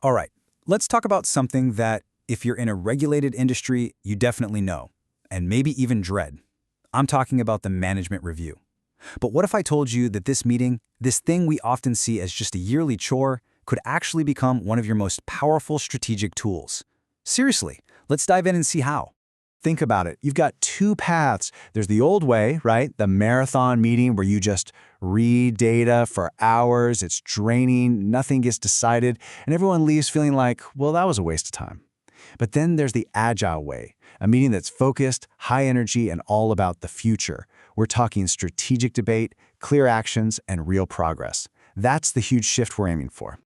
All right, let's talk about something that, if you're in a regulated industry, you definitely know, and maybe even dread. I'm talking about the management review. But what if I told you that this meeting, this thing we often see as just a yearly chore, could actually become one of your most powerful strategic tools? Seriously, let's dive in and see how. Think about it. You've got two paths. There's the old way, right? The marathon meeting where you just read data for hours. It's draining, nothing gets decided, and everyone leaves feeling like, well, that was a waste of time. But then there's the agile way, a meeting that's focused, high energy, and all about the future. We're talking strategic debate, clear actions, and real progress. That's the huge shift we're aiming for.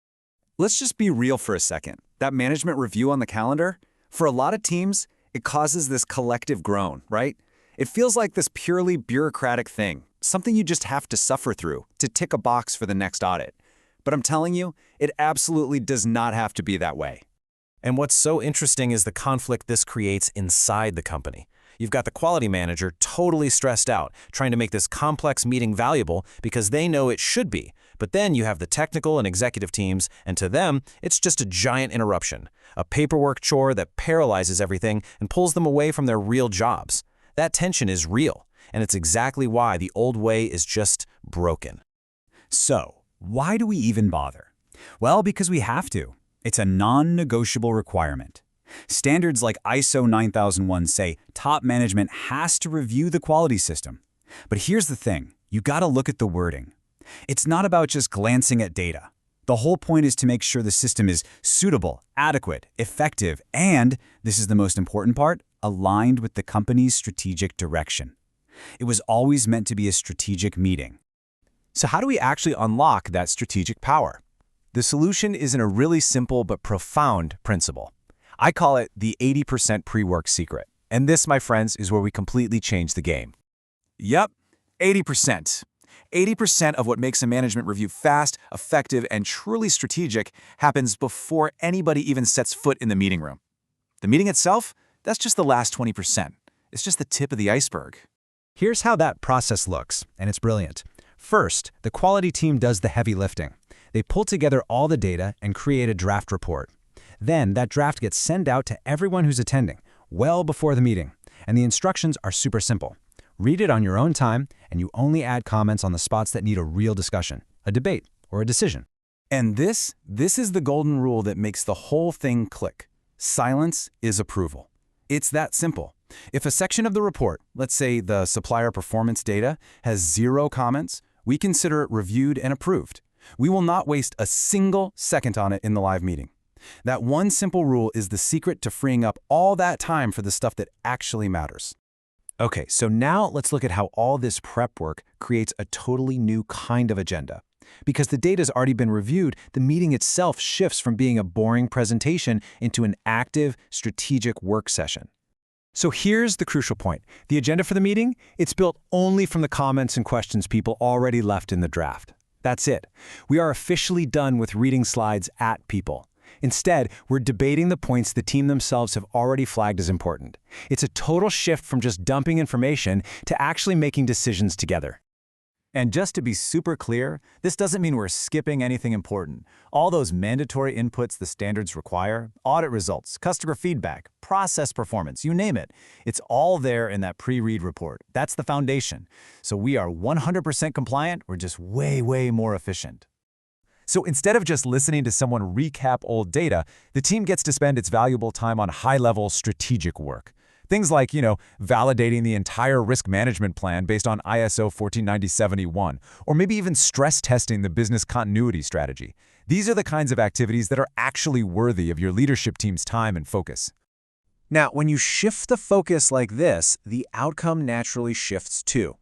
Let's just be real for a second. That management review on the calendar, for a lot of teams, it causes this collective groan, right? It feels like this purely bureaucratic thing, something you just have to suffer through to tick a box for the next audit. But I'm telling you, it absolutely does not have to be that way. And what's so interesting is the conflict this creates inside the company. You've got the quality manager totally stressed out, trying to make this complex meeting valuable because they know it should be. But then you have the technical and executive teams, and to them, it's just a giant interruption, a paperwork chore that paralyzes everything and pulls them away from their real jobs. That tension is real, and it's exactly why the old way is just broken. So, why do we even bother? Well, because we have to. It's a non-negotiable requirement. Standards like ISO 9001 say top management has to review the quality system. But here's the thing, you gotta look at the wording. It's not about just glancing at data. The whole point is to make sure the system is suitable, adequate, effective, and, this is the most important part, aligned with the company's strategic direction. It was always meant to be a strategic meeting. So how do we actually unlock that strategic power? The solution is in a really simple but profound principle. I call it the 80% pre-work secret. And this, my friends, is where we completely change the game. Yep, 80%. 80% of what makes a management review fast, effective, and truly strategic happens before anybody even sets foot in the meeting room. The meeting itself, that's just the last 20%. It's just the tip of the iceberg. Here's how that process looks, and it's brilliant. First, the quality team does the heavy lifting. They pull together all the data and create a draft report. Then that draft gets sent out to everyone who's attending, well before the meeting. And the instructions are super simple. Read it on your own time, and you only add comments on the spots that need a real discussion, a debate, or a decision. And this is the golden rule that makes the whole thing click. Silence is approval. It's that simple. If a section of the report, let's say the supplier performance data, has 0 comments, we consider it reviewed and approved. We will not waste a single second on it in the live meeting. That one simple rule is the secret to freeing up all that time for the stuff that actually matters. Okay, so now let's look at how all this prep work creates a totally new kind of agenda. Because the data's already been reviewed, the meeting itself shifts from being a boring presentation into an active, strategic work session. So here's the crucial point. The agenda for the meeting, it's built only from the comments and questions people already left in the draft. That's it. We are officially done with reading slides at people. Instead, we're debating the points the team themselves have already flagged as important. It's a total shift from just dumping information to actually making decisions together. And just to be super clear, this doesn't mean we're skipping anything important. All those mandatory inputs the standards require, audit results, customer feedback, process performance, you name it, it's all there in that pre-read report. That's the foundation. So we are 100% compliant, we're just way, way more efficient. So instead of just listening to someone recap old data, the team gets to spend its valuable time on high-level strategic work. Things like, validating the entire risk management plan based on ISO 14970-1, or maybe even stress testing the business continuity strategy. These are the kinds of activities that are actually worthy of your leadership team's time and focus. Now, when you shift the focus like this, the outcome naturally shifts too.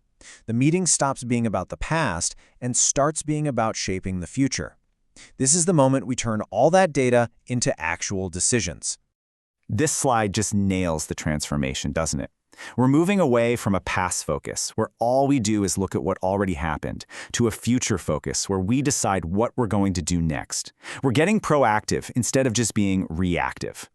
The meeting stops being about the past and starts being about shaping the future. This is the moment we turn all that data into actual decisions. This slide just nails the transformation, doesn't it? We're moving away from a past focus, where all we do is look at what already happened, to a future focus, where we decide what we're going to do next. We're getting proactive instead of just being reactive.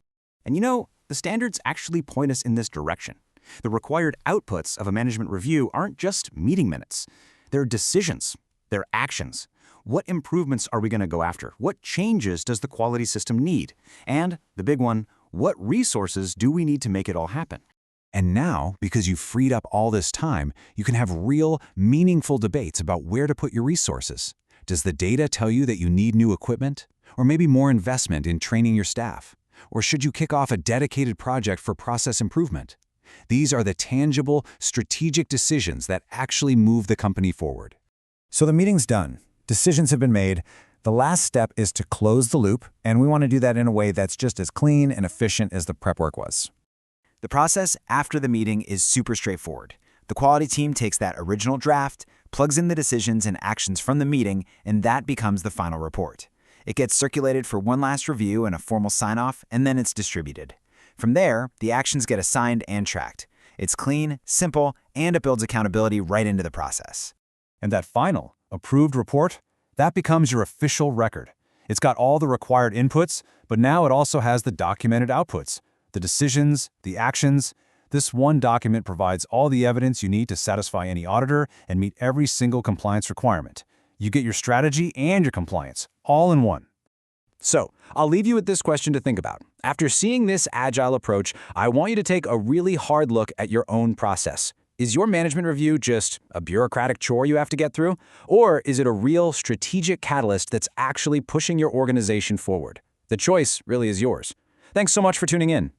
And the standards actually point us in this direction. The required outputs of a management review aren't just meeting minutes. They're decisions. They're actions. What improvements are we going to go after? What changes does the quality system need? And the big one, what resources do we need to make it all happen? And now, because you've freed up all this time, you can have real, meaningful debates about where to put your resources. Does the data tell you that you need new equipment? Or maybe more investment in training your staff? Or should you kick off a dedicated project for process improvement? These are the tangible, strategic decisions that actually move the company forward. So the meeting's done. Decisions have been made. The last step is to close the loop, and we want to do that in a way that's just as clean and efficient as the prep work was. The process after the meeting is super straightforward. The quality team takes that original draft, plugs in the decisions and actions from the meeting, and that becomes the final report. It gets circulated for one last review and a formal sign-off, and then it's distributed. From there, the actions get assigned and tracked. It's clean, simple, and it builds accountability right into the process. And that final, approved report, that becomes your official record. It's got all the required inputs, but now it also has the documented outputs, the decisions, the actions. This one document provides all the evidence you need to satisfy any auditor and meet every single compliance requirement. You get your strategy and your compliance, all in one. So, I'll leave you with this question to think about. After seeing this agile approach, I want you to take a really hard look at your own process. Is your management review just a bureaucratic chore you have to get through? Or is it a real strategic catalyst that's actually pushing your organization forward? The choice really is yours. Thanks so much for tuning in.